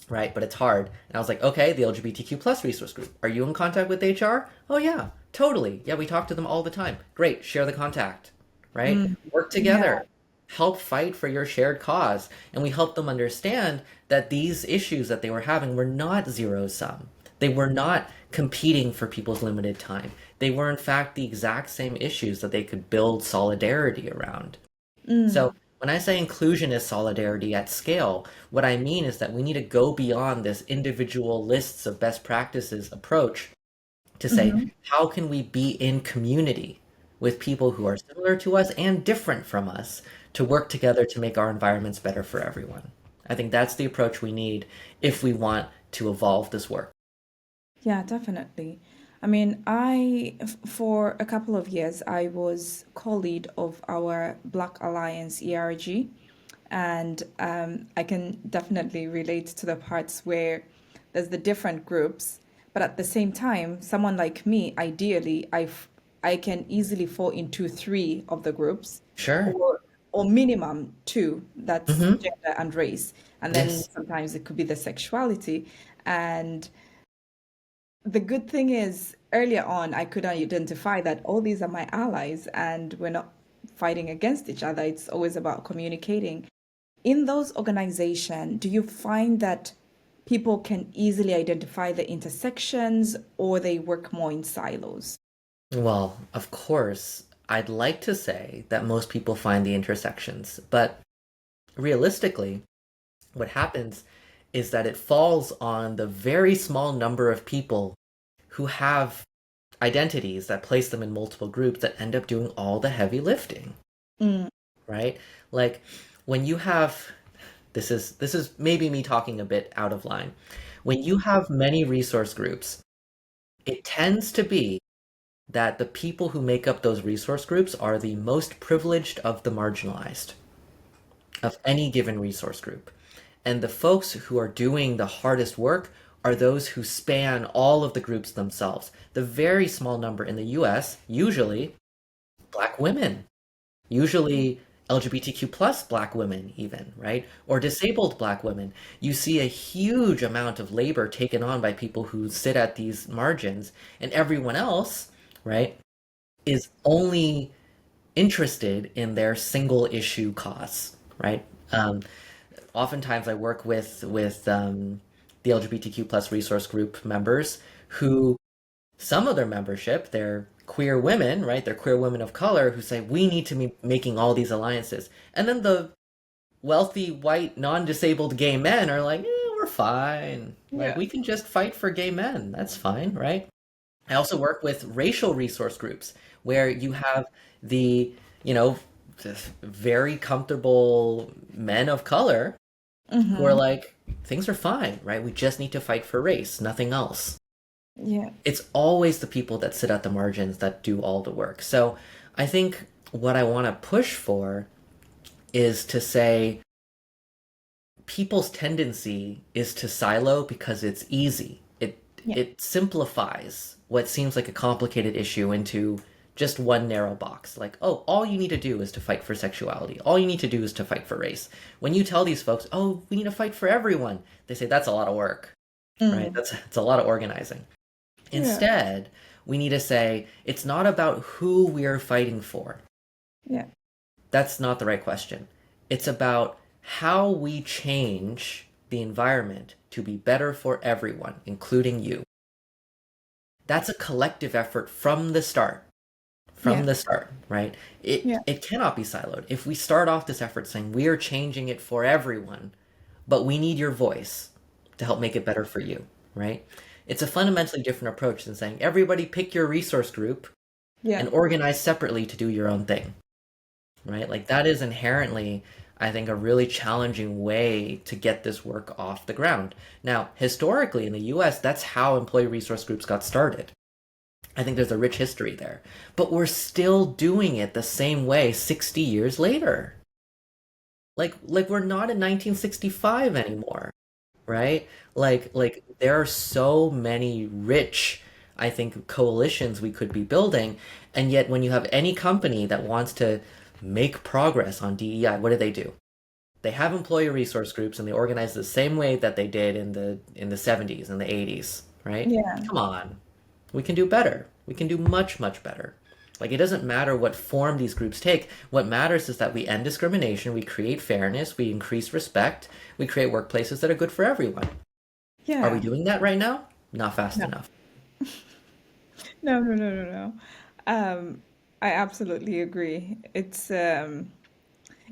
right? But it's hard. And I was like, okay, the LGBTQ plus resource group, are you in contact with HR? Oh yeah, totally. Yeah, we talk to them all the time. Great, share the contact, right? Work together. Help fight for your shared cause. And we helped them understand that these issues that they were having were not zero sum. They were not competing for people's limited time. They were, in fact, the exact same issues that they could build solidarity around. So when I say inclusion is solidarity at scale, what I mean is that we need to go beyond this individual lists of best practices approach to say, how can we be in community with people who are similar to us and different from us to work together to make our environments better for everyone? I think that's the approach we need if we want to evolve this work. Yeah, definitely. I mean, for a couple of years, I was co-lead of our Black Alliance ERG, and I can definitely relate to the parts where there's the different groups, but at the same time, someone like me, ideally, I can easily fall into three of the groups, Sure. or minimum two. That's Mm-hmm. gender and race, and then Yes. sometimes it could be the sexuality, and the good thing is, earlier on, I could identify that all these are my allies and we're not fighting against each other. It's always about communicating. In those organizations, do you find that people can easily identify the intersections or they work more in silos? Well, of course, I'd like to say that most people find the intersections, but realistically, what happens is that it falls on the very small number of people who have identities that place them in multiple groups that end up doing all the heavy lifting, Mm, right? Like when you have this is maybe me talking a bit out of line. When you have many resource groups, it tends to be that the people who make up those resource groups are the most privileged of the marginalized of any given resource group. And the folks who are doing the hardest work are those who span all of the groups themselves. The very small number in the US, usually Black women, usually LGBTQ plus Black women, even, right? Or disabled Black women. You see a huge amount of labor taken on by people who sit at these margins, and everyone else, right, is only interested in their single issue cause, right? Oftentimes I work with the LGBTQ plus resource group members who some of their membership, they're queer women, right? They're queer women of color who say we need to be making all these alliances, and then the wealthy white non-disabled gay men are like, we're fine, like yeah. we can just fight for gay men, that's fine, right? I also work with racial resource groups where you have the, you know, very comfortable men of color who are Mm-hmm. like, things are fine, right? We just need to fight for race, nothing else. Yeah. It's always the people that sit at the margins that do all the work. So I think what I want to push for is to say people's tendency is to silo because it's easy. It Yeah. it simplifies what seems like a complicated issue into just one narrow box. Like, oh, all you need to do is to fight for sexuality. All you need to do is to fight for race. When you tell these folks, oh, we need to fight for everyone, they say that's a lot of work, right? It's a lot of organizing. Instead, we need to say it's not about who we are fighting for. Yeah. That's not the right question. It's about how we change the environment to be better for everyone, including you. That's a collective effort from the start. From the start, right? It cannot be siloed. If we start off this effort saying we are changing it for everyone, but we need your voice to help make it better for you, right? It's a fundamentally different approach than saying everybody pick your resource group and organize separately to do your own thing, right? Like that is inherently, I think, a really challenging way to get this work off the ground. Now, historically in the US, that's how employee resource groups got started. I think there's a rich history there. But we're still doing it the same way 60 years later. Like we're not in 1965 anymore, right? Like there are so many rich, I think, coalitions we could be building, and yet when you have any company that wants to make progress on DEI, what do? They have employee resource groups and they organize the same way that they did in the 70s and the 80s, right? Yeah. Come on. We can do better. We can do much, much better. Like, it doesn't matter what form these groups take. What matters is that we end discrimination, we create fairness, we increase respect, we create workplaces that are good for everyone. Yeah. Are we doing that right now? Not fast enough. No. I absolutely agree. It's an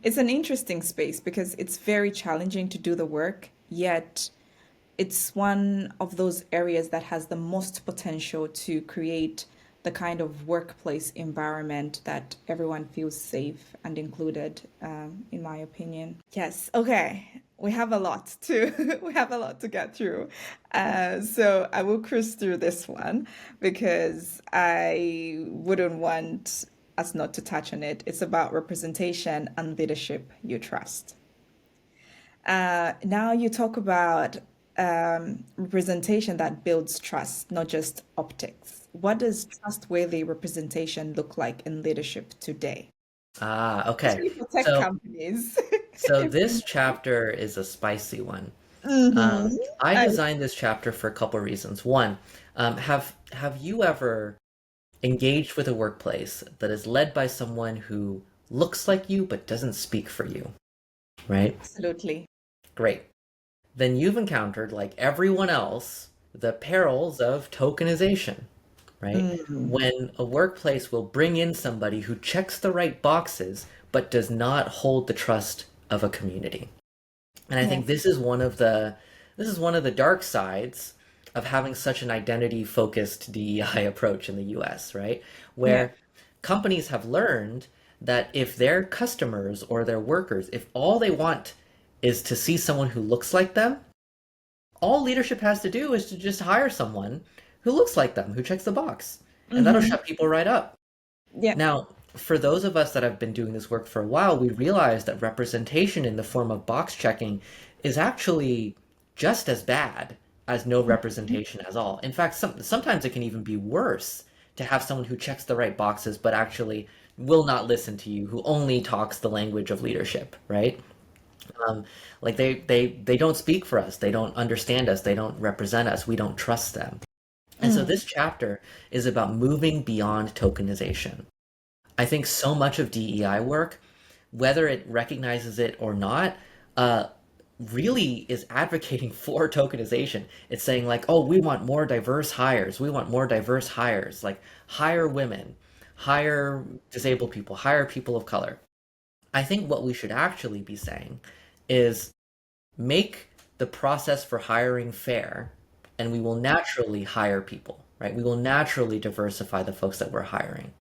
interesting space because it's very challenging to do the work, yet it's one of those areas that has the most potential to create the kind of workplace environment that everyone feels safe and included, in my opinion. Yes. Okay. We have a lot to get through. So I will cruise through this one because I wouldn't want us not to touch on it. It's about representation and leadership you trust. Now you talk about representation that builds trust, not just optics. What does trustworthy representation look like in leadership today? Okay. Especially for tech So, companies. so this chapter is a spicy one. Mm-hmm. I designed this chapter for a couple of reasons. One, have you ever engaged with a workplace that is led by someone who looks like you but doesn't speak for you, right? Absolutely. Great. Then you've encountered, like everyone else, the perils of tokenization, right? When a workplace will bring in somebody who checks the right boxes but does not hold the trust of a community. And I think this is one of the dark sides of having such an identity-focused DEI approach in the US, right? Where companies have learned that if their customers or their workers, if all they want is to see someone who looks like them, all leadership has to do is to just hire someone who looks like them, who checks the box. And that'll shut people right up. Yeah. Now, for those of us that have been doing this work for a while, we realize that representation in the form of box checking is actually just as bad as no representation at all. In fact, sometimes it can even be worse to have someone who checks the right boxes but actually will not listen to you, who only talks the language of leadership, right? Like they don't speak for us, they don't understand us, they don't represent us, we don't trust them. And so this chapter is about moving beyond tokenization. I think so much of DEI work, whether it recognizes it or not, really is advocating for tokenization. It's saying like, oh, we want more diverse hires. We want more diverse hires, like hire women, hire disabled people, hire people of color. I think what we should actually be saying is make the process for hiring fair, and we will naturally hire people, right? We will naturally diversify the folks that we're hiring.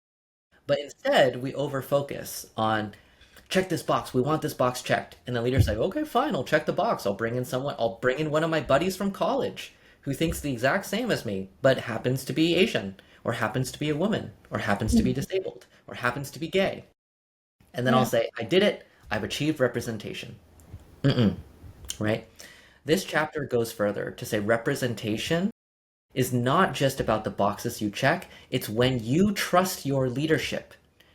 But instead, we over-focus on check this box. We want this box checked. And the leaders say, okay, fine, I'll check the box. I'll bring in one of my buddies from college who thinks the exact same as me, but happens to be Asian, or happens to be a woman, or happens to be disabled, or happens to be gay. And then I'll say, I did it. I've achieved representation. Right? This chapter goes further to say representation is not just about the boxes you check. It's when you trust your leadership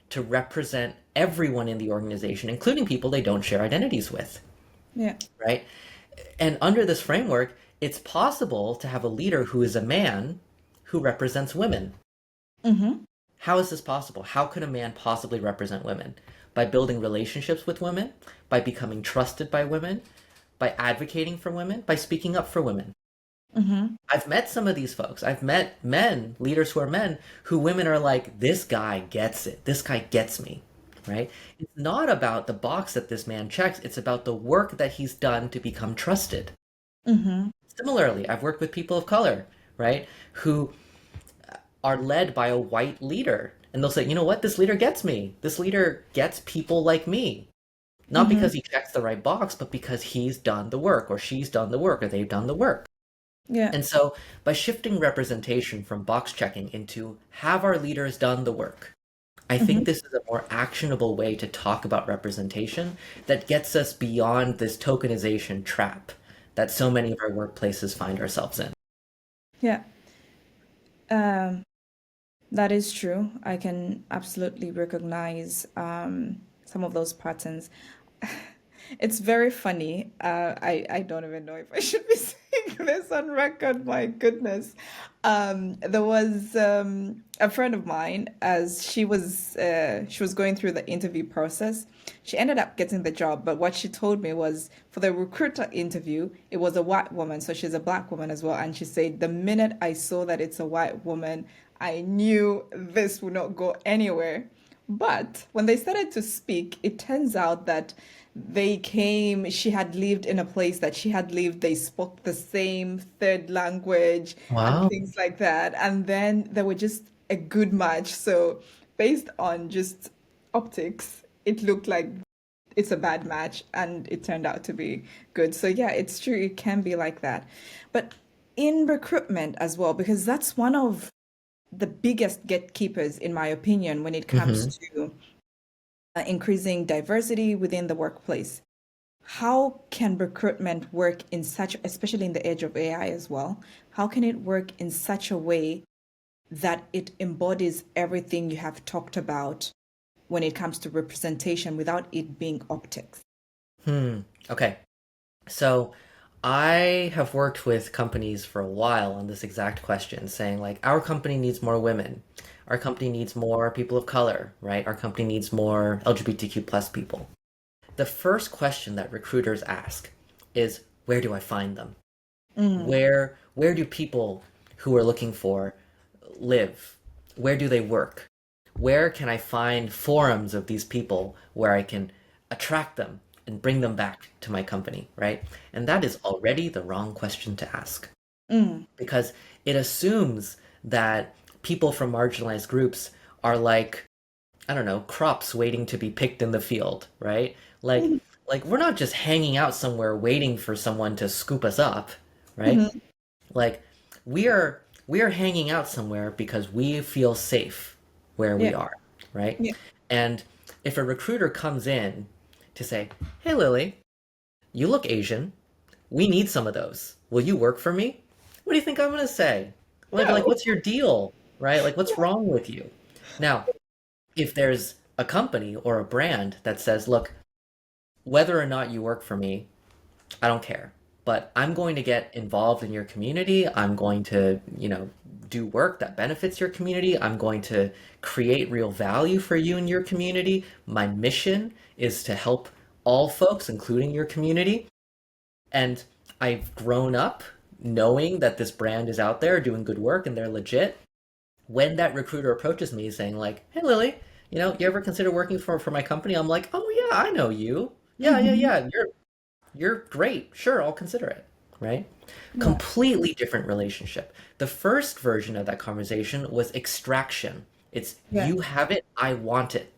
to represent everyone in the organization, including people they don't share identities with, Yeah. right? And under this framework, it's possible to have a leader who is a man who represents women. Mm-hmm. How is this possible? How could a man possibly represent women? By building relationships with women, by becoming trusted by women, by advocating for women, by speaking up for women. Mm-hmm. I've met some of these folks. I've met men, leaders who are men, who women are like, this guy gets it. This guy gets me, right? It's not about the box that this man checks. It's about the work that he's done to become trusted. Mm-hmm. Similarly, I've worked with people of color, right, who are led by a white leader. And they'll say, you know what? This leader gets me. This leader gets people like me. Not Mm-hmm. because he checks the right box, but because he's done the work, or she's done the work, or they've done the work. Yeah. And so by shifting representation from box checking into have our leaders done the work, I Mm-hmm. think this is a more actionable way to talk about representation that gets us beyond this tokenization trap that so many of our workplaces find ourselves in. Yeah. That is true. I can absolutely recognize some of those patterns. It's very funny. I don't even know if I should be saying this on record. My goodness. There was a friend of mine as she was going through the interview process. She ended up getting the job, but what she told me was for the recruiter interview, it was a white woman, so she's a black woman as well. And she said, the minute I saw that it's a white woman, I knew this would not go anywhere. But when they started to speak, it turns out that she had lived in a place that she had lived, they spoke the same third language and Wow. things like that. And then they were just a good match. So, based on just optics, it looked like it's a bad match and it turned out to be good. So, yeah, it's true. It can be like that. But in recruitment as well, because that's one of the biggest gatekeepers, in my opinion, when it Mm-hmm. comes to increasing diversity within the workplace. How can recruitment work in such, especially in the age of AI as well? How can it work in such a way that it embodies everything you have talked about when it comes to representation without it being optics? Okay. So I have worked with companies for a while on this exact question, saying like, our company needs more women. Our company needs more people of color, right? Our company needs more LGBTQ plus people. The first question that recruiters ask is, where do I find them? Mm, Where do people who are looking for live? Where do they work? Where can I find forums of these people where I can attract them and bring them back to my company, right? And that is already the wrong question to ask mm, because it assumes that people from marginalized groups are like, I don't know, crops waiting to be picked in the field, right? Like mhm, like we're not just hanging out somewhere waiting for someone to scoop us up, right? mhm. Like we are hanging out somewhere because we feel safe where we Yeah, are, right? yeah. And if a recruiter comes in to say, "Hey Lily, you look Asian. We need some of those. Will you work for me?" What do you think I'm gonna say? Like No. what's your deal? Right? Like what's wrong with you? Now, if there's a company or a brand that says, "Look, whether or not you work for me, I don't care. But I'm going to get involved in your community. I'm going to, do work that benefits your community. I'm going to create real value for you and your community. My mission is to help all folks, including your community. And I've grown up knowing that this brand is out there doing good work and they're legit. When that recruiter approaches me saying like, "Hey Lily, you ever consider working for my company?" I'm like, "Oh yeah, I know you. Yeah, yeah, Mhm. yeah. You're great. Sure, I'll consider it." Right? Yeah. Completely different relationship. The first version of that conversation was extraction. It's Yeah. you have it, I want it.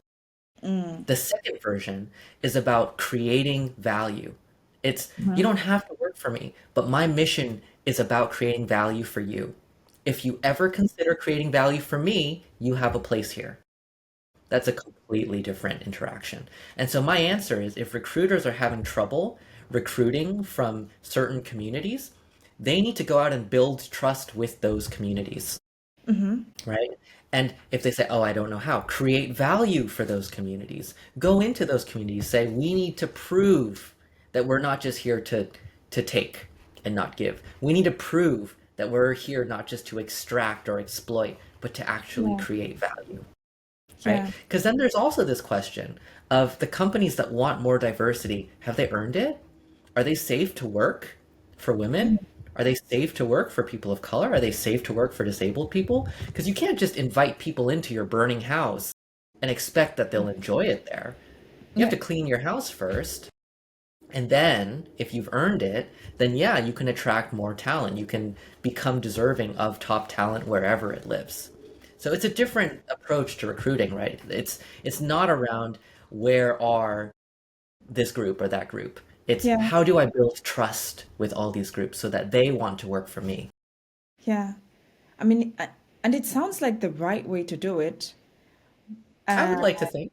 Mm, The second version is about creating value. It's you mhm. don't have to work for me, but my mission is about creating value for you. If you ever consider creating value for me, you have a place here. That's a completely different interaction. And so my answer is if recruiters are having trouble recruiting from certain communities, they need to go out and build trust with those communities, right? And if they say, oh, I don't know how, create value for those communities. Go into those communities, say, we need to prove that we're not just here to take and not give. We need to prove that we're here not just to extract or exploit, but to actually Yeah. create value, right? Yeah. Because then there's also this question of the companies that want more diversity, have they earned it? Are they safe to work for women? Are they safe to work for people of color? Are they safe to work for disabled people? Because you can't just invite people into your burning house and expect that they'll enjoy it there. You have Yeah. to clean your house first. And then, if you've earned it, then yeah, you can attract more talent. You can become deserving of top talent wherever it lives. So it's a different approach to recruiting, right? It's not around where are this group or that group. It's Yeah. how do I build trust with all these groups so that they want to work for me? Yeah. I mean, and it sounds like the right way to do it. I would Uh, like to think.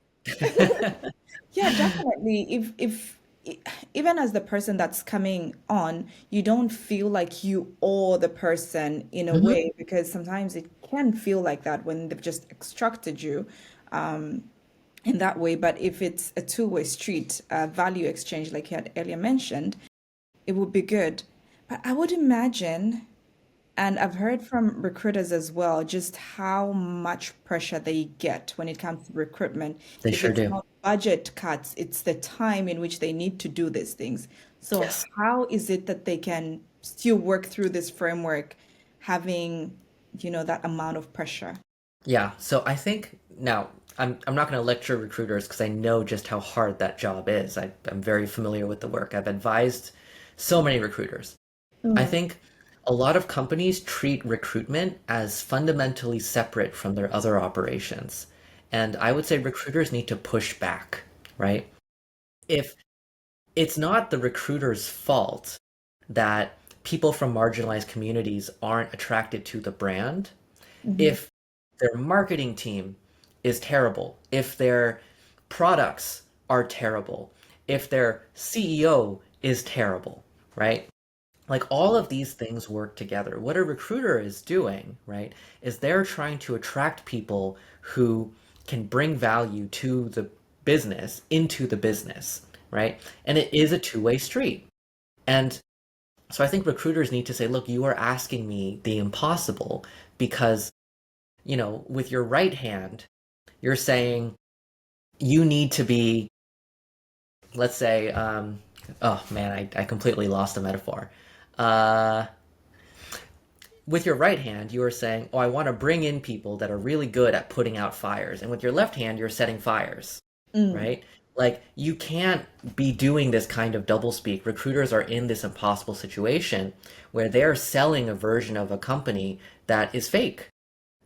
yeah, definitely. Even as the person that's coming on, you don't feel like you owe the person in a Mhm. way, because sometimes it can feel like that when they've just extracted you in that way. But if it's a two-way street, value exchange, like you had earlier mentioned, it would be good. But I would imagine, and I've heard from recruiters as well, just how much pressure they get when it comes to recruitment. They If sure it's do. not budget cuts, it's the time in which they need to do these things. So, Yes. how is it that they can still work through this framework having, that amount of pressure? Yeah. So I think now I'm not going to lecture recruiters because I know just how hard that job is. I'm very familiar with the work. I've advised so many recruiters. I Mm. think a lot of companies treat recruitment as fundamentally separate from their other operations. And I would say recruiters need to push back, right? If it's not the recruiter's fault that people from marginalized communities aren't attracted to the brand, Mhm. if their marketing team is terrible, if their products are terrible, if their CEO is terrible, right? Like all of these things work together. What a recruiter is doing, right, is they're trying to attract people who can bring value to the business, into the business, right? And it is a two-way street. And so I think recruiters need to say, look, you are asking me the impossible because, with your right hand, you're saying you need to be, let's say, oh man, I completely lost the metaphor. Uh, with your right hand, you are saying, oh, I want to bring in people that are really good at putting out fires. And with your left hand, you're setting fires, Mm. right? Like, you can't be doing this kind of doublespeak. Recruiters are in this impossible situation where they're selling a version of a company that is fake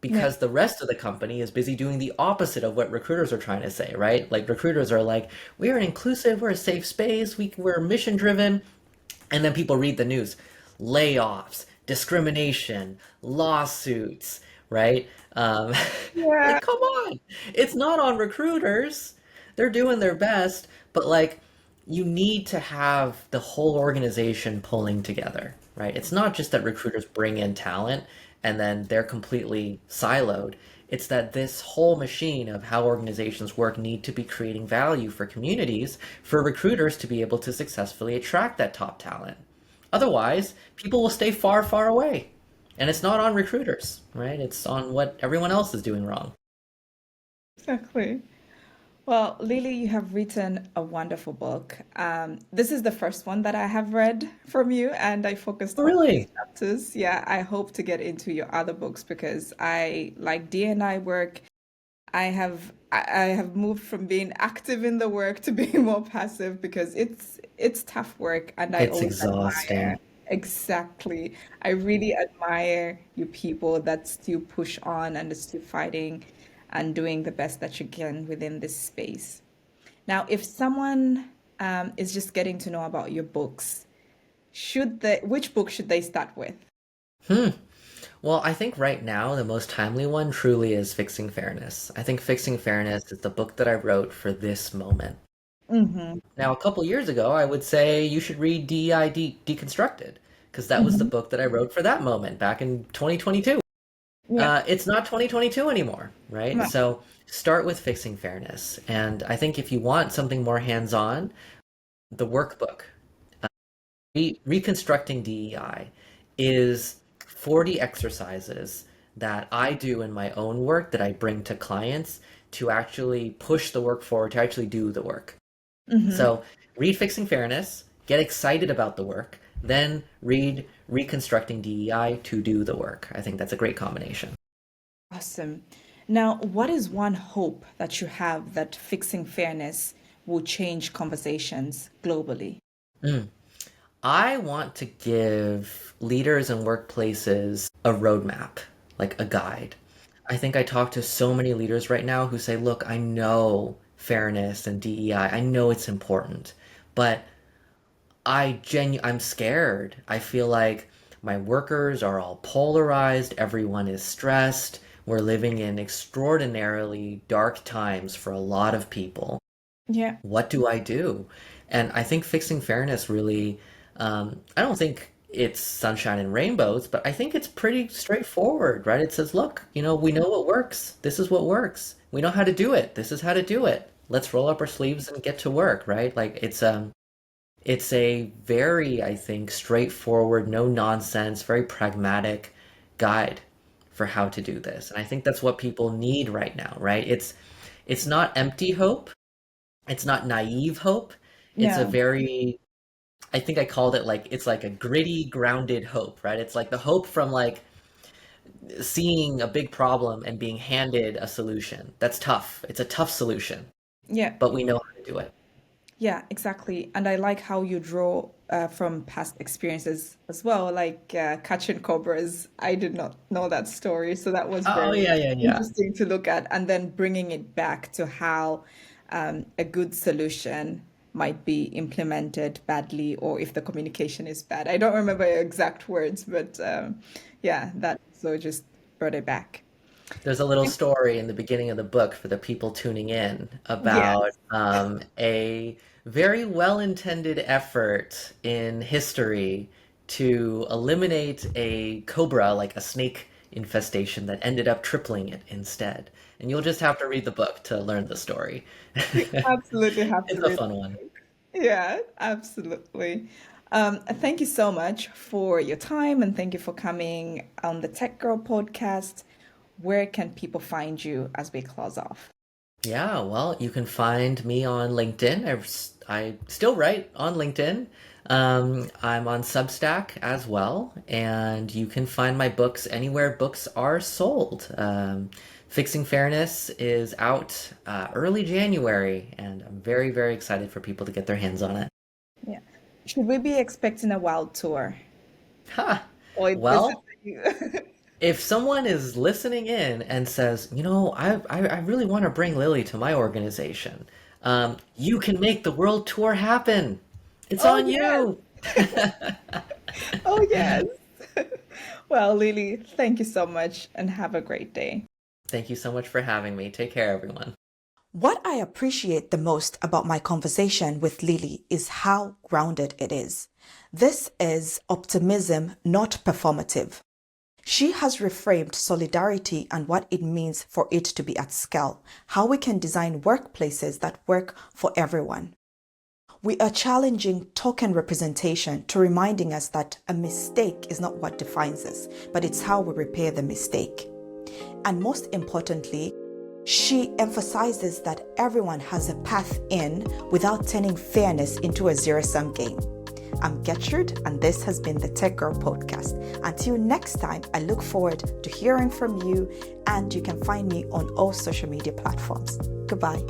Yeah. because the rest of the company is busy doing the opposite of what recruiters are trying to say, right? Like, recruiters are like, we're inclusive, we're a safe space, we're mission driven. And then people read the news, layoffs, discrimination, lawsuits, right? Um, Yeah. like, come on. It's not on recruiters. They're doing their best, but like, you need to have the whole organization pulling together, right? It's not just that recruiters bring in talent and then they're completely siloed. It's that this whole machine of how organizations work need to be creating value for communities for recruiters to be able to successfully attract that top talent. Otherwise, people will stay far, far away. And it's not on recruiters, right? It's on what everyone else is doing wrong. Exactly. Well, Lily, you have written a wonderful book. This is the first one that I have read from you, and I focused Oh, on really? chapters. Yeah, I hope to get into your other books because I like D&I work. I have moved from being active in the work to being more passive because it's tough work, and I It's always admire. exhausting. Exactly. I really admire you people that still push on and are still fighting and doing the best that you can within this space. Now, if someone is just getting to know about your books, which book should they start with? Hmm. Well, I think right now the most timely one truly is Fixing Fairness. I think Fixing Fairness is the book that I wrote for this moment. Hmm. Now, a couple years ago, I would say you should read DEI Deconstructed because that was the book that I wrote for that moment back in 2022. Yeah. It's not 2022 anymore, right? Right. So start with fixing fairness. And I think if you want something more hands-on, the workbook, Reconstructing DEI, is 40 exercises that I do in my own work that I bring to clients to actually push the work forward, to actually do the work. So read Fixing Fairness, get excited about the work, then read Reconstructing DEI to do the work. I think that's a great combination. Awesome. Now, what is one hope that you have that fixing fairness will change conversations globally? I want to give leaders and workplaces a roadmap, like a guide. I think I talk to so many leaders right now who say, look, I know fairness and DEI, I know it's important, but I'm scared. I feel like my workers are all polarized, everyone is stressed, we're living in extraordinarily dark times for a lot of people. Yeah. What do I do? And I think fixing fairness really, I don't think it's sunshine and rainbows, but I think it's pretty straightforward, right? It says, look, we know what works. This is what works. We know how to do it. This is how to do it. Let's roll up our sleeves and get to work, right? Like it's a very, I think, straightforward, no nonsense, very pragmatic guide for how to do this. And I think that's what people need right now, right? It's not empty hope. It's not naive hope. It's a Yeah. very, I think I called it like, it's like a gritty, grounded hope, right? It's like the hope from like seeing a big problem and being handed a solution. That's tough. It's a tough solution, Yeah. but we know how to do it. Yeah, exactly. And I like how you draw from past experiences as well, like catching cobras. I did not know that story, so that was Oh, very yeah, yeah, yeah. interesting to look at, and then bringing it back to how a good solution might be implemented badly, or if the communication is bad. I don't remember your exact words, but yeah, that so just brought it back. There's a little story in the beginning of the book for the people tuning in about Yes. a very well-intended effort in history to eliminate a cobra, like a snake infestation, that ended up tripling it instead. And you'll just have to read the book to learn the story. Absolutely have to It's a read. fun one. Yeah, absolutely. Thank you so much for your time and thank you for coming on the Tech Girl podcast. Where can people find you as we close off? Yeah, well, you can find me on LinkedIn. I still write on LinkedIn. I'm on Substack as well, and you can find my books anywhere books are sold. Fixing Fairness is out early January, and I'm very, very excited for people to get their hands on it. Yeah. Should we be expecting a wild tour? Ha! Or is Well, it if someone is listening in and says, I really want to bring Lily to my organization, you can make the world tour happen. It's Oh on yes. you. Oh yes. Well, Lily, thank you so much and have a great day. Thank you so much for having me. Take care, everyone. What I appreciate the most about my conversation with Lily is how grounded it is. This is optimism, not performative. She has reframed solidarity and what it means for it to be at scale, how we can design workplaces that work for everyone. We are challenging token representation to reminding us that a mistake is not what defines us, but it's how we repair the mistake. And most importantly, she emphasizes that everyone has a path in without turning fairness into a zero-sum game. I'm Gertrude, and this has been the Tech Girl Podcast. Until next time, I look forward to hearing from you, and you can find me on all social media platforms. Goodbye.